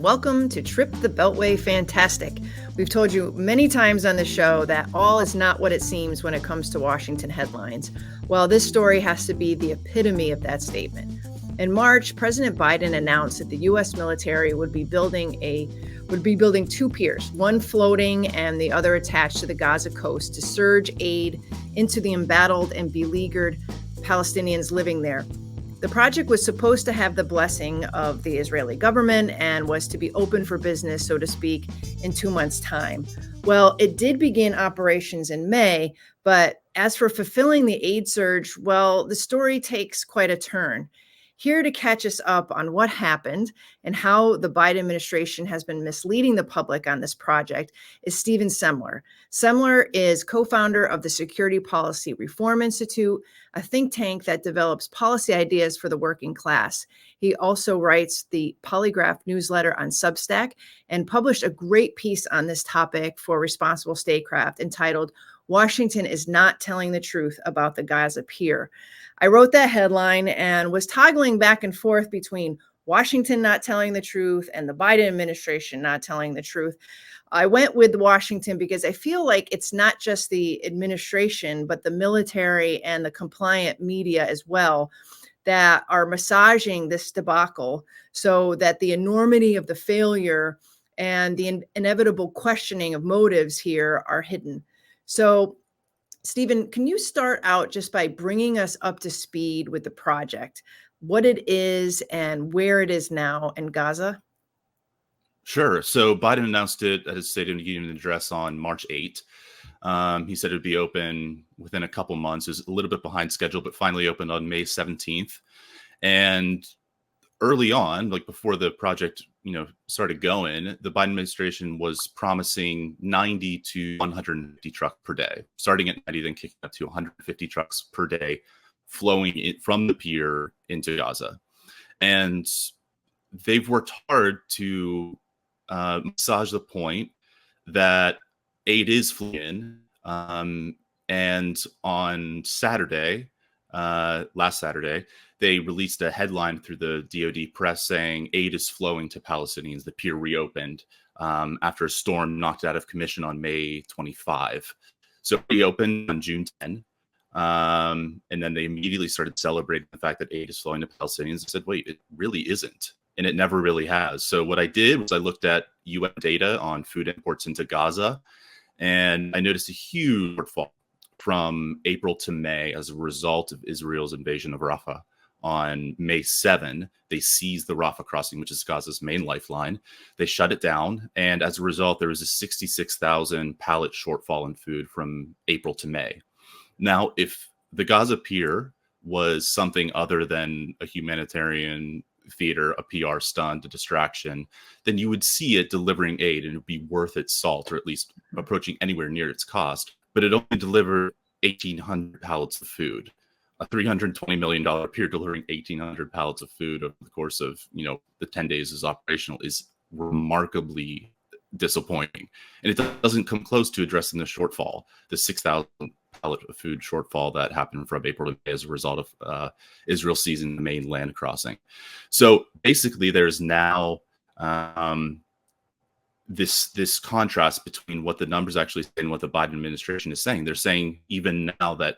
and welcome to Trip the Beltway Fantastic. We've told you many times on the show that all is not what it seems when it comes to Washington headlines. Well, this story has to be the epitome of that statement. In March, President Biden announced that the U.S. military would be building two piers, one floating and the other attached to the Gaza coast to surge aid into the embattled and beleaguered Palestinians living there. The project was supposed to have the blessing of the Israeli government and was to be open for business, so to speak, in 2 months' time. Well, it did begin operations in May, but as for fulfilling the aid surge, well, the story takes quite a turn. Here to catch us up on what happened and how the Biden administration has been misleading the public on this project is Stephen Semler. Semler is co-founder of the Security Policy Reform Institute, a think tank that develops policy ideas for the working class. He also writes the Polygraph newsletter on Substack and published a great piece on this topic for Responsible Statecraft entitled "Washington is Not Telling the Truth About the Gaza Pier." I wrote that headline and was toggling back and forth between Washington not telling the truth and the Biden administration not telling the truth. I went with Washington because I feel like it's not just the administration, but the military and the compliant media as well that are massaging this debacle so that the enormity of the failure and the inevitable questioning of motives here are hidden. So, Stephen, can you start out just by bringing us up to speed with the project, what it is and where it is now in Gaza? Sure. So Biden announced it at his State of the Union address on March 8th. He said it would be open within a couple months. It was a little bit behind schedule, but finally opened on May 17th. And early on, like before the project, started going, the Biden administration was promising 90 to 150 trucks per day, starting at 90, then kicking up to 150 trucks per day, flowing in from the pier into Gaza. And they've worked hard to massage the point that aid is flowing in. And on Saturday, last Saturday, they released a headline through the DoD press saying aid is flowing to Palestinians. The pier reopened after a storm knocked it out of commission on May 25. So it reopened on June 10. And then they immediately started celebrating the fact that aid is flowing to Palestinians. I said, wait, it really isn't. And it never really has. So what I did was I looked at UN data on food imports into Gaza, and I noticed a huge shortfall from April to May as a result of Israel's invasion of Rafah. On May 7, they seized the Rafah crossing, which is Gaza's main lifeline. They shut it down. And as a result, there was a 66,000 pallet shortfall in food from April to May. Now, if the Gaza pier was something other than a humanitarian theater, a PR stunt, a distraction, then you would see it delivering aid and it would be worth its salt, or at least approaching anywhere near its cost. But it only delivered 1,800 pallets of food. A $320 million pier delivering 1,800 pallets of food over the course of, the 10 days is operational is remarkably disappointing. And it doesn't come close to addressing the shortfall, the 6,000 pallet of food shortfall that happened from April to May as a result of Israel seizing the main land crossing. So basically, there's now this contrast between what the numbers actually say and what the Biden administration is saying. They're saying even now that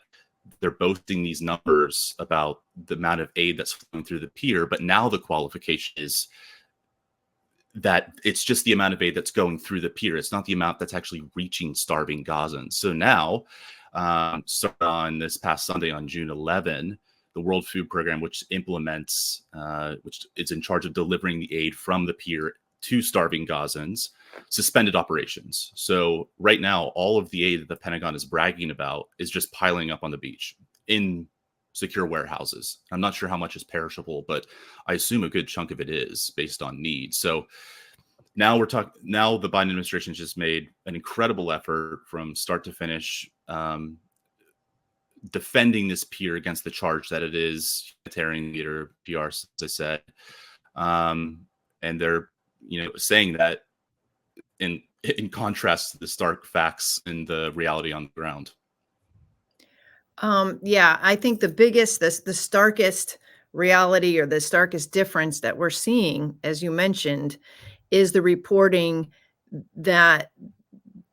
they're boasting these numbers about the amount of aid that's flowing through the pier, but now the qualification is that it's just the amount of aid that's going through the pier. It's not the amount that's actually reaching starving Gazans. So now, starting on this past Sunday on June 11, the World Food Program, which implements, which is in charge of delivering the aid from the pier to starving Gazans, suspended operations. So right now, all of the aid that the Pentagon is bragging about is just piling up on the beach in secure warehouses. I'm not sure how much is perishable, but I assume a good chunk of it is based on need. So now now the Biden administration has just made an incredible effort from start to finish, defending this pier against the charge that it is humanitarian theater, PR, as I said. And they're, saying that in contrast to the stark facts and the reality on the ground. Yeah, I think the starkest reality or the starkest difference that we're seeing, as you mentioned, is the reporting that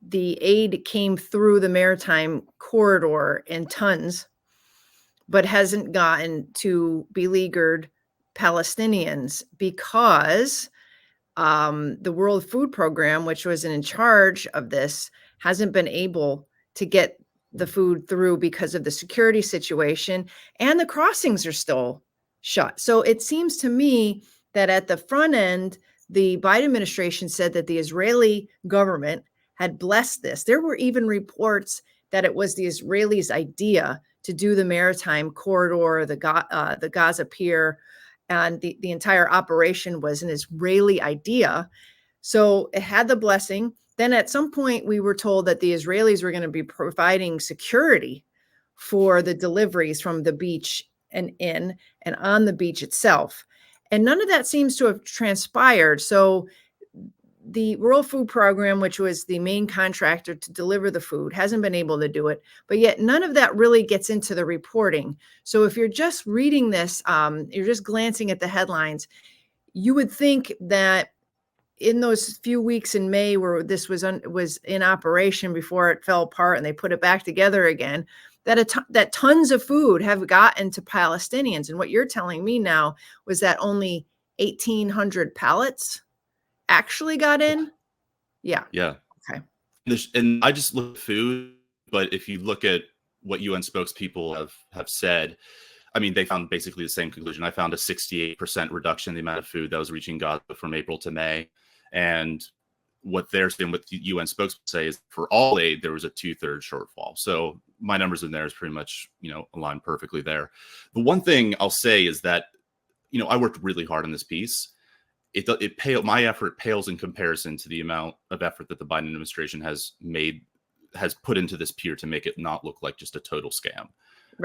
the aid came through the maritime corridor in tons, but hasn't gotten to beleaguered Palestinians because the World Food Program, which was in charge of this, hasn't been able to get the food through because of the security situation, and the crossings are still shut. So it seems to me that at the front end, the Biden administration said that the Israeli government had blessed this. There were even reports that it was the Israelis' idea to do the maritime corridor, the Gaza pier, and the entire operation was an Israeli idea. So it had the blessing. Then at some point, we were told that the Israelis were going to be providing security for the deliveries from the beach and in and on the beach itself. And none of that seems to have transpired. So the World Food Program, which was the main contractor to deliver the food, hasn't been able to do it. But yet none of that really gets into the reporting. So if you're just reading this, you're just glancing at the headlines, you would think that in those few weeks in May where this was in operation before it fell apart and they put it back together again, that tons of food have gotten to Palestinians. And what you're telling me now was that only 1,800 pallets actually got in? Yeah. Yeah. Okay. And I just look at food, but if you look at what UN spokespeople have said, I mean, they found basically the same conclusion. I found a 68% reduction in the amount of food that was reaching Gaza from April to May. And what they're saying, what the UN spokesman say is for all aid, there was a 2/3 shortfall. So my numbers in there is pretty much, aligned perfectly there. The one thing I'll say is that, I worked really hard on this piece. My effort pales in comparison to the amount of effort that the Biden administration has put into this pier to make it not look like just a total scam,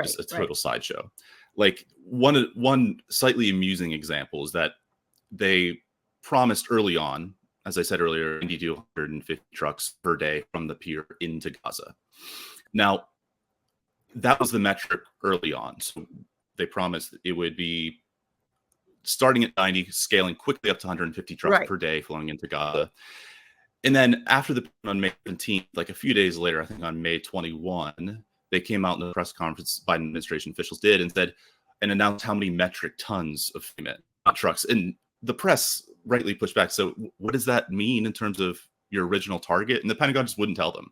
just a total sideshow. Like one slightly amusing example is that they promised early on, as I said earlier, 90 to 150 trucks per day from the pier into Gaza. Now, that was the metric early on. So they promised it would be starting at 90, scaling quickly up to 150 trucks per day flowing into Gaza. And then after on May 17th, like a few days later, I think on May 21, they came out in the press conference, Biden administration officials did, and announced how many metric tons of trucks. And the press rightly pushed back. So what does that mean in terms of your original target? And the Pentagon just wouldn't tell them.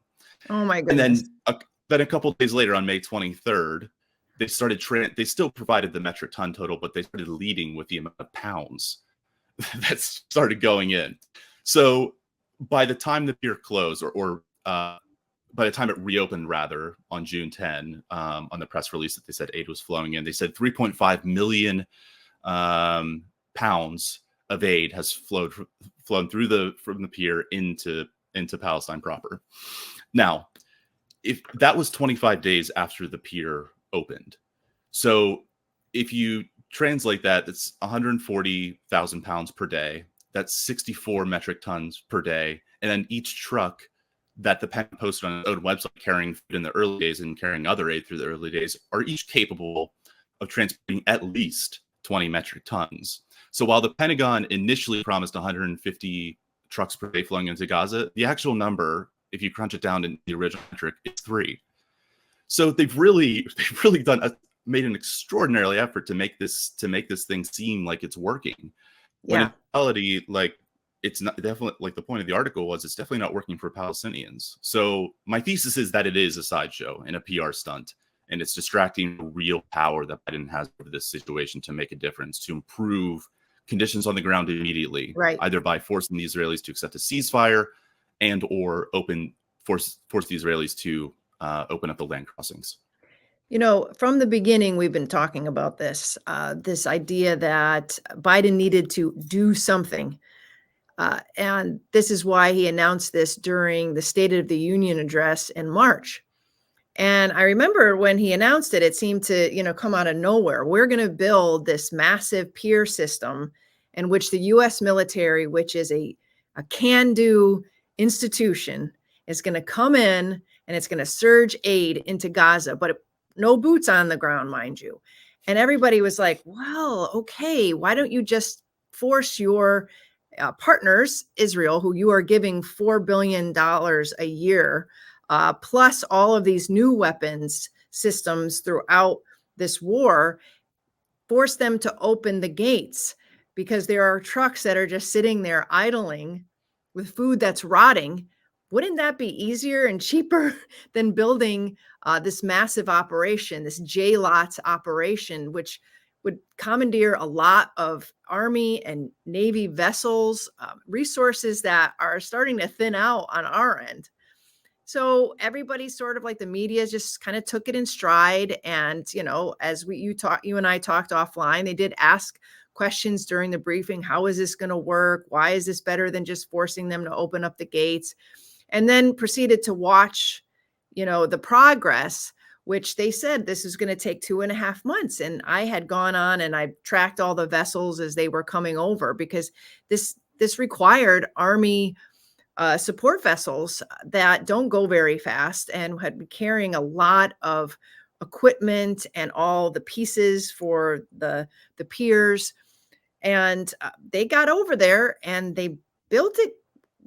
Oh my goodness. And then a couple of days later on May 23rd, they started they still provided the metric ton total, but they started leading with the amount of pounds that started going in. So by the time the pier closed, or by the time it reopened, rather, on June 10, on the press release that they said aid was flowing in, they said 3.5 million pounds of aid has flown from the pier into Palestine proper. Now, if that was 25 days after the pier opened. So if you translate that, that's 140,000 pounds per day. That's 64 metric tons per day. And then each truck that the Pentagon posted on its own website carrying food in the early days and carrying other aid through the early days are each capable of transporting at least 20 metric tons. So while the Pentagon initially promised 150 trucks per day flowing into Gaza, the actual number, if you crunch it down to the original metric, is 3. So they've really made an extraordinary effort to make this thing seem like it's working. When in reality, like, it's not definitely, like the point of the article was, it's definitely not working for Palestinians. So my thesis is that it is a sideshow and a PR stunt, and it's distracting the real power that Biden has over this situation to make a difference, to improve conditions on the ground immediately, either by forcing the Israelis to accept a ceasefire and or force the Israelis to open up the land crossings. From the beginning, we've been talking about this idea that Biden needed to do something. And this is why he announced this during the State of the Union address in March. And I remember when he announced it, it seemed to, come out of nowhere. We're going to build this massive pier system in which the U.S. military, which is a can-do institution, is going to come in and it's going to surge aid into Gaza, but no boots on the ground, mind you. And everybody was like, well, okay, why don't you just force your partners, Israel, who you are giving $4 billion a year, plus all of these new weapons systems throughout this war, force them to open the gates, because there are trucks that are just sitting there idling with food that's rotting. Wouldn't that be easier and cheaper than building this massive operation, this JLOTS operation, which would commandeer a lot of Army and Navy vessels, resources that are starting to thin out on our end? So everybody, sort of like the media, just kind of took it in stride. And, as you and I talked offline, they did ask questions during the briefing. How is this going to work? Why is this better than just forcing them to open up the gates? And then proceeded to watch, the progress, which they said this is going to take 2.5 months. And I had gone on and I tracked all the vessels as they were coming over, because this required Army support vessels that don't go very fast, and had been carrying a lot of equipment and all the pieces for the piers. And they got over there and they built it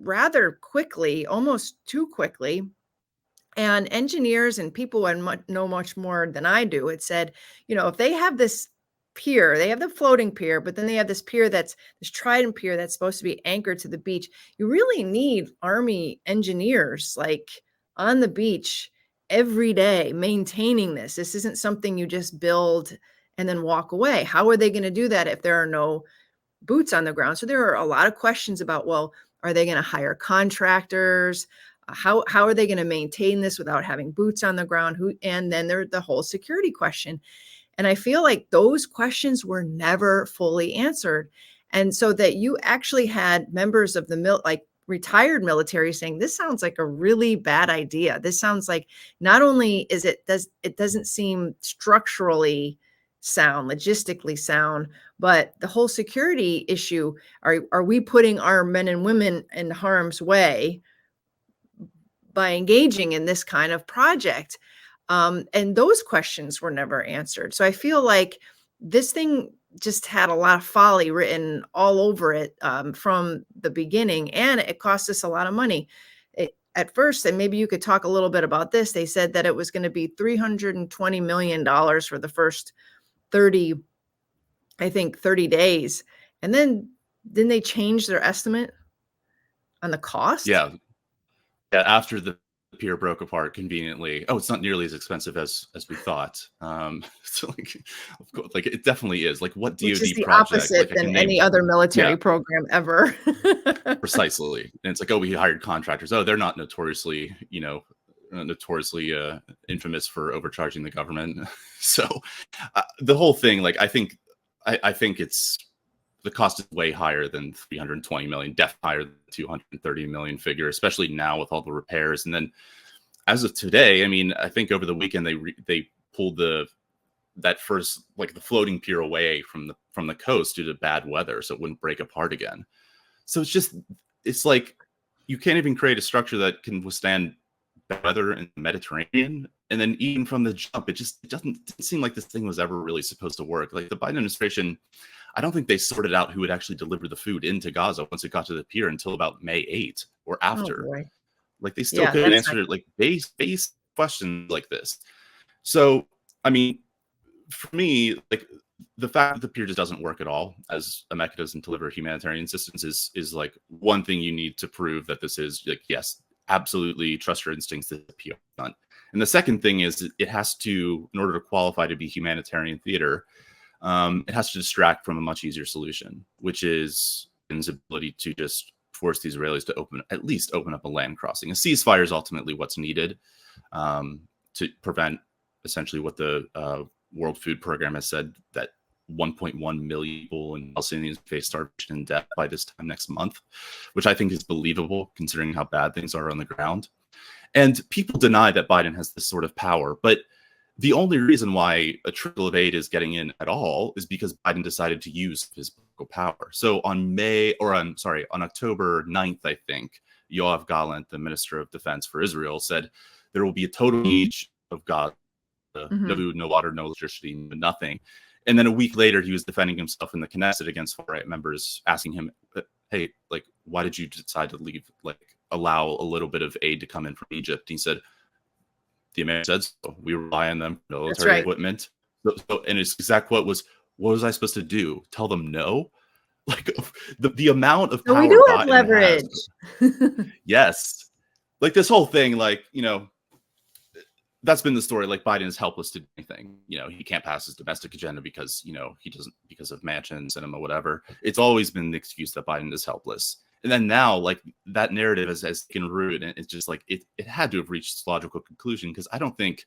rather quickly, almost too quickly. And engineers and people who know much more than I do, it said, if they have this pier, they have the floating pier, but then they have this pier, this trident pier that's supposed to be anchored to the beach. You really need Army engineers like on the beach every day maintaining this. This isn't something you just build and then walk away. How are they going to do that if there are no boots on the ground? So there are a lot of questions about, well, are they going to hire contractors? How are they going to maintain this without having boots on the ground? And then there's the whole security question. And I feel like those questions were never fully answered. And so that you actually had members of the retired military saying, this sounds like a really bad idea. This sounds like, not only it doesn't seem structurally sound, logistically sound, but the whole security issue, are we putting our men and women in harm's way by engaging in this kind of project? And those questions were never answered. So I feel like this thing just had a lot of folly written all over it from the beginning, and it cost us a lot of money. At first, and maybe you could talk a little bit about this, they said that it was going to be $320 million for the first 30 days. And then didn't they change their estimate on the cost? Yeah. After the pier broke apart conveniently, it's not nearly as expensive as we thought. So like it definitely is. Like, what DoD Which is the project, opposite than any other military program ever. Precisely. And it's like, we hired contractors. They're not notoriously infamous for overcharging the government. So the whole thing, like, I think it's, the cost is way higher than 320 million, definitely higher than the 230 million figure, especially now with all the repairs. And then as of today, I mean, I think over the weekend they pulled that first, like, the floating pier away from the coast due to bad weather, so it wouldn't break apart again. So it's like you can't even create a structure that can withstand weather in the Mediterranean. And then even from the jump, it didn't seem like this thing was ever really supposed to work. Like, the Biden administration, I don't think they sorted out who would actually deliver the food into Gaza once it got to the pier until about May 8th or after. Oh, boy. Like, they still couldn't answer like base questions like this. So, I mean, for me, like, the fact that the pier just doesn't work at all as a mechanism to deliver humanitarian assistance is like one thing you need to prove that this is, like, yes, absolutely trust your instincts that the pier is done. And the second thing is, it has to, in order to qualify to be humanitarian theater, it has to distract from a much easier solution, which is Biden's ability to just force the Israelis to at least open up a land crossing. A ceasefire is ultimately what's needed to prevent essentially what the World Food Program has said, that 1.1 million people in Palestinians face starvation and death by this time next month, which I think is believable considering how bad things are on the ground. And people deny that Biden has this sort of power, but the only reason why a trickle of aid is getting in at all is because Biden decided to use his political power. So on October 9th, I think, Yoav Gallant, the Minister of Defense for Israel, said there will be a total siege of Gaza, no food, no water, no electricity, nothing. And then a week later, he was defending himself in the Knesset against far-right members, asking him, hey, like, why did you decide to leave, like, allow a little bit of aid to come in from Egypt? And he said, the Americans said so. We rely on them for That's military right. equipment. And his exact quote was, what was I supposed to do? Tell them no? Like, the amount of So we power do have Biden has. leverage. Yes. Like, this whole thing, like, that's been the story. Like, Biden is helpless to do anything. He can't pass his domestic agenda because, he doesn't, because of Manchin, cinema, whatever. It's always been the excuse that Biden is helpless. And then now, like, that narrative has taken root, and it's just like, it had to have reached its logical conclusion, because I don't think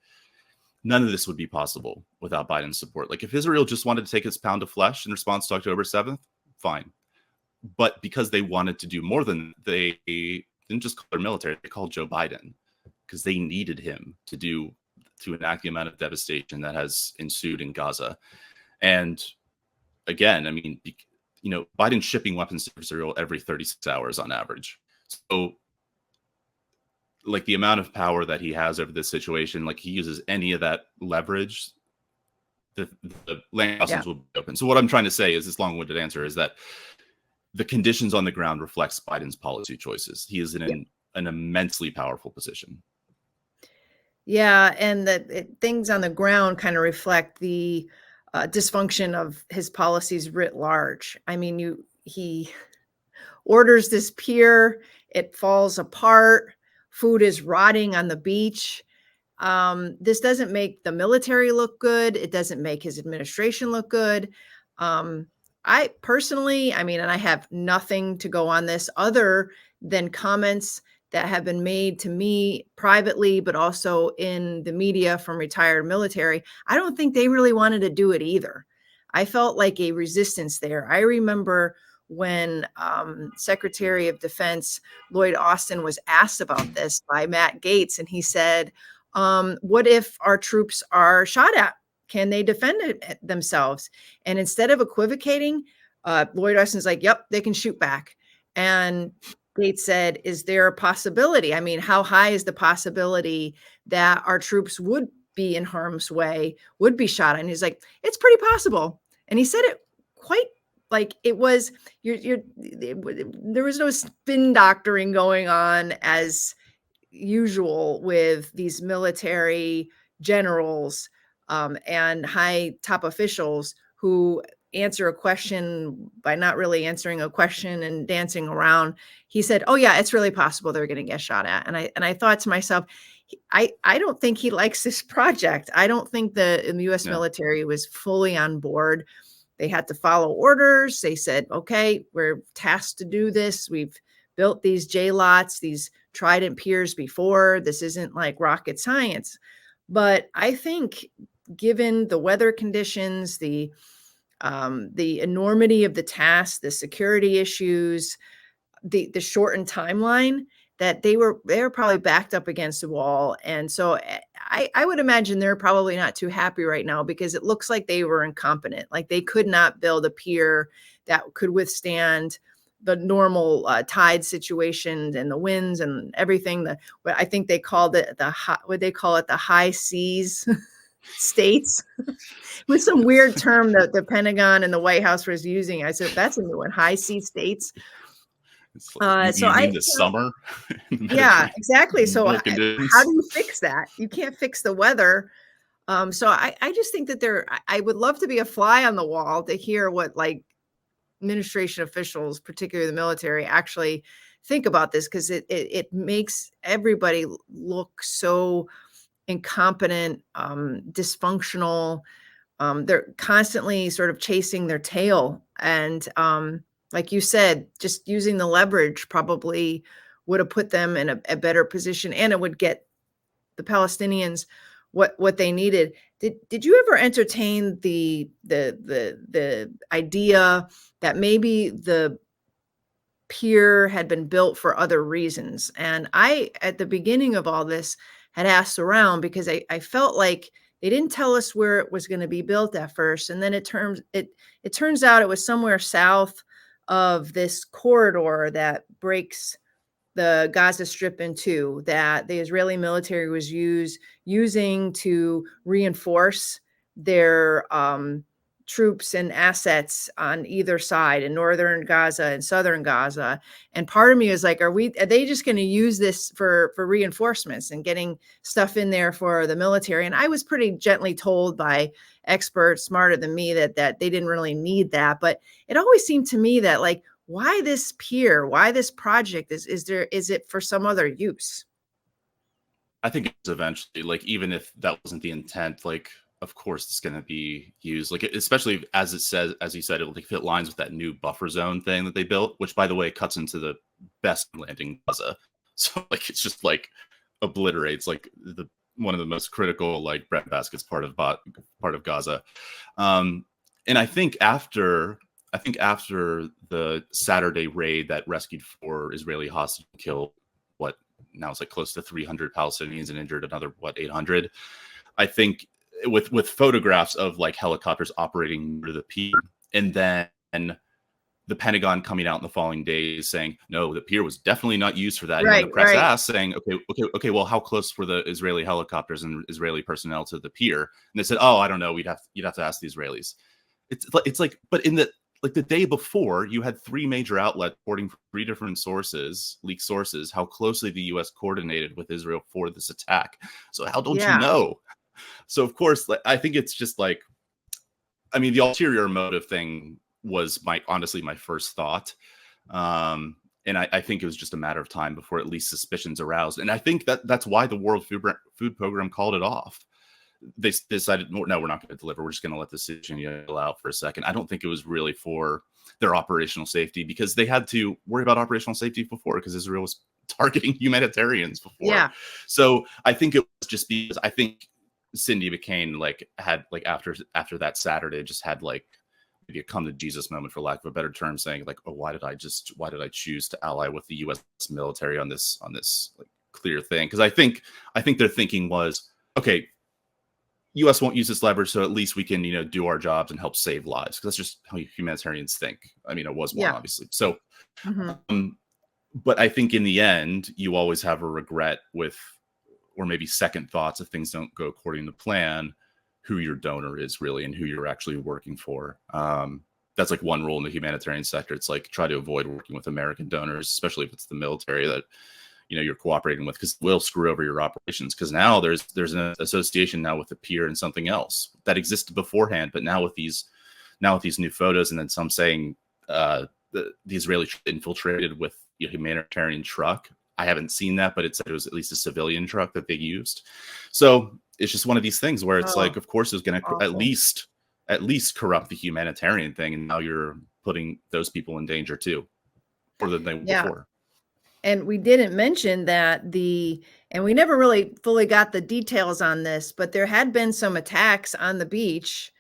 none of this would be possible without Biden's support. Like, if Israel just wanted to take its pound of flesh in response to October 7th, fine. But because they wanted to do more than, they didn't just call their military, they called Joe Biden, because they needed him to enact the amount of devastation that has ensued in Gaza. And again, I mean, Biden's shipping weapons to Israel every 36 hours on average. So, like, the amount of power that he has over this situation, like, he uses any of that leverage, the land crossings will be open. So what I'm trying to say is, this long-winded answer is that the conditions on the ground reflects Biden's policy choices. He is in an immensely powerful position. Yeah, and things on the ground kind of reflect the dysfunction of his policies writ large. I mean, he orders this pier, it falls apart, food is rotting on the beach. This doesn't make the military look good. It doesn't make his administration look good. I personally, I mean, and I have nothing to go on this other than comments that have been made to me privately, but also in the media from retired military. I don't think they really wanted to do it either. I felt like a resistance there. I remember when Secretary of Defense Lloyd Austin was asked about this by Matt Gaetz, and he said, what if our troops are shot at? Can they defend themselves? And instead of equivocating, Lloyd Austin's like, yep, they can shoot back. And Gates said, is there a possibility? I mean, how high is the possibility that our troops would be in harm's way, would be shot at? And he's like, it's pretty possible. And he said it quite like it was, there was no spin doctoring going on as usual with these military generals and high top officials who answer a question by not really answering a question and dancing around. He said, oh yeah, it's really possible they're going to get shot at. And I thought to myself, I don't think he likes this project. I don't think the US military was fully on board. They had to follow orders. They said, okay, we're tasked to do this. We've built these J-lots, these trident piers before. This isn't like rocket science. But I think given the weather conditions, the enormity of the task, the security issues, the shortened timeline, that they were probably backed up against the wall. And so I would imagine they're probably not too happy right now, because it looks like they were incompetent. Like, they could not build a pier that could withstand the normal tide situations and the winds and everything. What I think they called it the high seas states, with some weird term that the Pentagon and the White House was using. I said, that's a new one, high sea states. Like, you mean the summer? Yeah, exactly. So how do you fix that? You can't fix the weather. So I just think that I would love to be a fly on the wall to hear what, like, administration officials, particularly the military, actually think about this, because it makes everybody look so incompetent, dysfunctional. They're constantly sort of chasing their tail. And like you said, just using the leverage probably would have put them in a better position, and it would get the Palestinians what they needed. Did you ever entertain the idea that maybe the pier had been built for other reasons? And I, at the beginning of all this, had asked around, because I felt like they didn't tell us where it was going to be built at first. And then it turns out it was somewhere south of this corridor that breaks the Gaza Strip in two, that the Israeli military was using to reinforce their troops and assets on either side, in northern Gaza and southern Gaza. And part of me is like, are they just going to use this for reinforcements and getting stuff in there for the military? And I was pretty gently told by experts smarter than me that they didn't really need that. But it always seemed to me that, like, why this pier? Why this project? Is it for some other use? I think it's eventually, like, even if that wasn't the intent, like, of course it's going to be used, like, especially as it says, as you said, if it lines with that new buffer zone thing that they built, which, by the way, cuts into the best landing Gaza. So, like, it's just like obliterates like the one of the most critical, like, breadbaskets part of Gaza. And I think after the Saturday raid that rescued 4 Israeli hostages, killed, what now it's like close to 300 Palestinians and injured another, what, 800. I think with photographs of, like, helicopters operating near the pier, and then the Pentagon coming out in the following days saying, no, the pier was definitely not used for that. Right, and the press right. asked, saying, okay, well, how close were the Israeli helicopters and Israeli personnel to the pier? And they said, oh, I don't know. You'd have to ask the Israelis. It's like, but in the day before, you had 3 major outlets reporting from 3 different sources, leaked sources, how closely the U.S. coordinated with Israel for this attack. So how don't you know? So, of course, like, I think it's just like, I mean, the ulterior motive thing was honestly my first thought. And I think it was just a matter of time before at least suspicions aroused. And I think that's why the World Food Program called it off. They decided, no, we're not going to deliver. We're just going to let the situation go out for a second. I don't think it was really for their operational safety, because they had to worry about operational safety before, because Israel was targeting humanitarians before. Yeah. So I think it was just because I think Cindy McCain had after that Saturday just had like maybe a come to Jesus moment, for lack of a better term, saying like, oh, why did I choose to ally with the U.S. military on this like clear thing? Because I think their thinking was, okay, U.S. won't use this leverage, so at least we can, do our jobs and help save lives, because that's just how humanitarians think. I mean, it was one, obviously. So, but I think in the end, you always have a regret with, or maybe second thoughts if things don't go according to plan, who your donor is really and who you're actually working for. That's like one rule in the humanitarian sector. It's like, try to avoid working with American donors, especially if it's the military that you're cooperating with, because we'll screw over your operations. Because now there's an association now with the pier and something else that existed beforehand, but now with these new photos, and then some saying the Israeli infiltrated with a humanitarian truck. I haven't seen that, but it said it was at least a civilian truck that they used. So it's just one of these things where it's like, of course, it's going to at least corrupt the humanitarian thing, and now you're putting those people in danger too, more than they were before. And we didn't mention that and we never really fully got the details on this, but there had been some attacks on the beach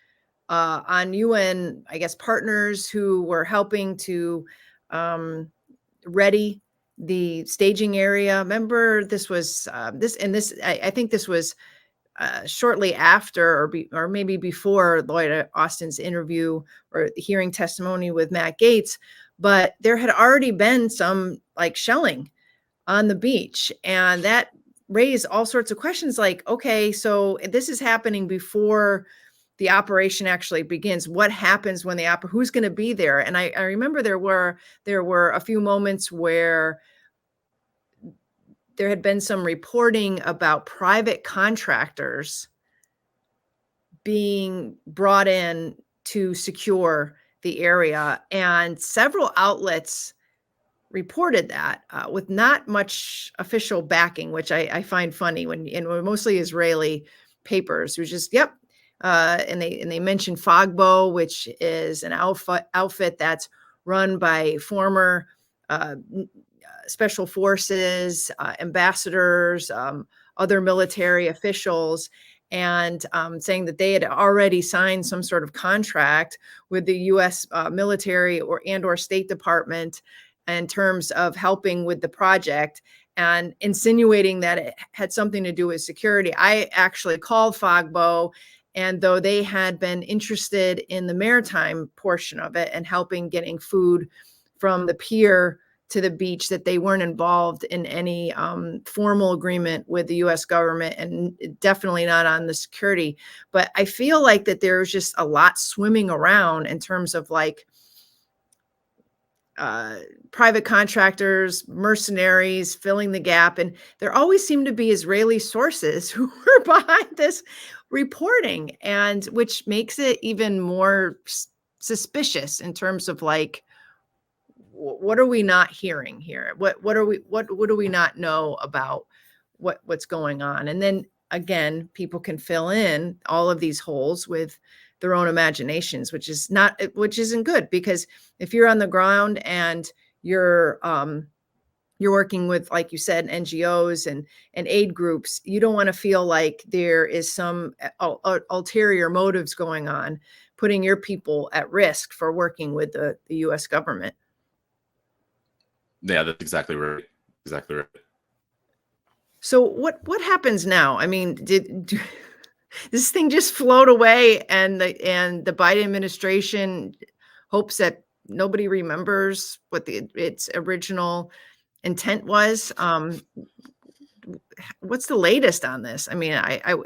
on UN, I guess, partners who were helping to ready the staging area. Remember, this was I think this was shortly after, or maybe before Lloyd Austin's interview or hearing testimony with Matt Gaetz. But there had already been some like shelling on the beach, and that raised all sorts of questions like, okay, so this is happening before the operation actually begins. What happens when who's going to be there? And I remember there were a few moments where there had been some reporting about private contractors being brought in to secure the area, and several outlets reported that with not much official backing, which I find funny when mostly Israeli papers who just and they mentioned Fogbo, which is an outfit that's run by former special forces, ambassadors, other military officials, and saying that they had already signed some sort of contract with the U.S. Military or State Department in terms of helping with the project, and insinuating that it had something to do with security. I actually called Fogbo, and though they had been interested in the maritime portion of it and helping getting food from the pier to the beach, that they weren't involved in any formal agreement with the U.S. government, and definitely not on the security. But I feel like that there's just a lot swimming around in terms of like private contractors, mercenaries filling the gap. And there always seem to be Israeli sources who are behind this reporting, and which makes it even more suspicious in terms of like, what are we not hearing here? What do we not know about what's going on? And then again, people can fill in all of these holes with their own imaginations, which isn't good, because if you're on the ground and you're working with, like you said, NGOs and aid groups, you don't want to feel like there is some ulterior motives going on, putting your people at risk for working with the U.S. government. Yeah, that's exactly right. Exactly right. So what happens now? I mean, did this thing just float away, and the Biden administration hopes that nobody remembers what its original intent was? What's the latest on this? I mean,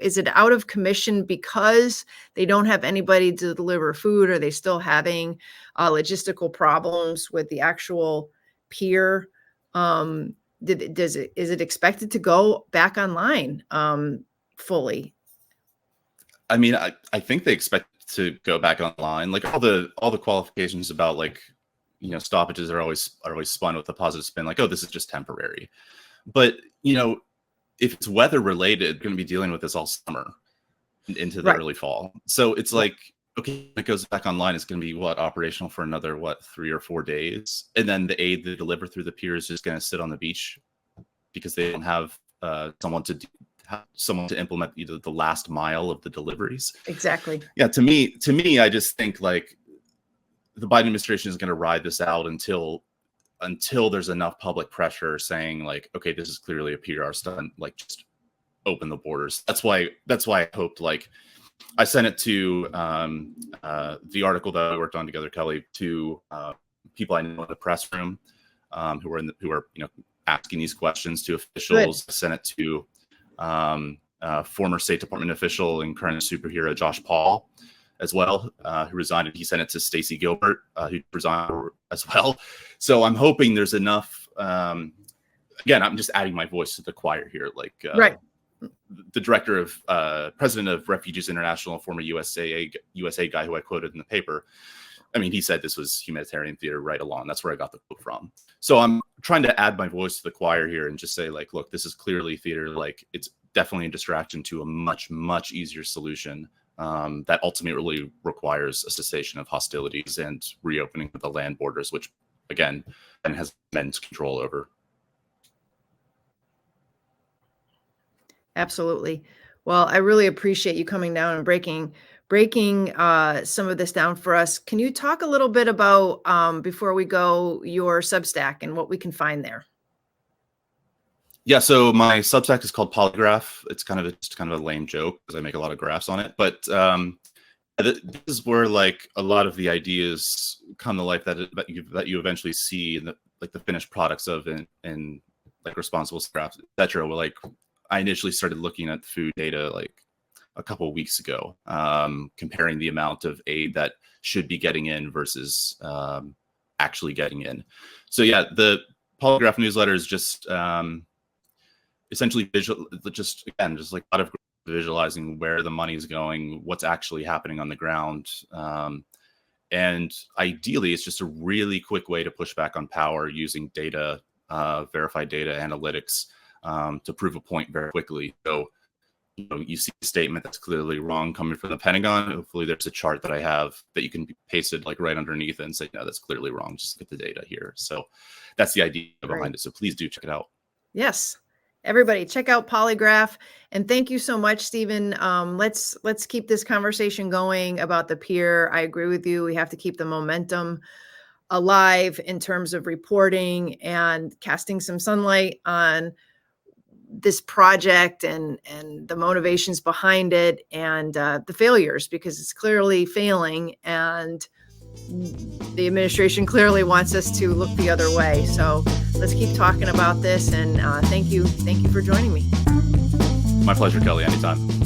is it out of commission because they don't have anybody to deliver food? Are they still having logistical problems with the actual pier? Is it expected to go back online fully? I mean, I think they expect to go back online. Like all the qualifications about like, stoppages are always spun with a positive spin, like, oh, this is just temporary. But if it's weather related, we're going to be dealing with this all summer into the early fall. So it's like, okay, it goes back online, it's going to be operational for another 3 or 4 days, and then the aid they deliver through the pier is just going to sit on the beach because they don't have someone to implement either the last mile of the deliveries. Exactly. Yeah, to me, I just think like the Biden administration is going to ride this out until there's enough public pressure saying like, okay, this is clearly a PR stunt, like just open the borders. That's why I hoped, like, I sent it to the article that I worked on together, Kelly, to people I know in the press room who are asking these questions to officials. Good. I sent it to former State Department official and current superhero Josh Paul as well, who resigned. He sent it to Stacey Gilbert, who resigned as well. So I'm hoping there's enough. Again, I'm just adding my voice to the choir here. Like, the director of president of Refugees International, former USA guy who I quoted in the paper. I mean, he said this was humanitarian theater right along. That's where I got the quote from. So I'm trying to add my voice to the choir here and just say, like, look, this is clearly theater. Like, it's definitely a distraction to a much, much easier solution that ultimately requires a cessation of hostilities and reopening of the land borders, which, again, has immense control over. Absolutely. Well, I really appreciate you coming down and breaking some of this down for us. Can you talk a little bit about, before we go, your Substack and what we can find there? Yeah, so my Substack is called Polygraph. It's just kind of a lame joke because I make a lot of graphs on it. But this is where like a lot of the ideas come to life that you eventually see in the finished products of in like responsible scraps, etc. Where like I initially started looking at food data like a couple of weeks ago, comparing the amount of aid that should be getting in versus actually getting in. So yeah, the Polygraph newsletter is just essentially just like a lot of visualizing where the money is going, what's actually happening on the ground. And ideally, it's just a really quick way to push back on power using data, verified data analytics, to prove a point very quickly. So, you see a statement that's clearly wrong coming from the Pentagon. Hopefully there's a chart that I have that you can paste it like right underneath and say, no, that's clearly wrong. Just get the data here. So that's the idea behind it. So please do check it out. Yes. Everybody check out Polygraph. And thank you so much, Stephen. Let's keep this conversation going about the pier. I agree with you. We have to keep the momentum alive in terms of reporting and casting some sunlight on this project and the motivations behind it and the failures, because it's clearly failing. And the administration clearly wants us to look the other way. So let's keep talking about this. And thank you for joining me. My pleasure, Kelly. Anytime.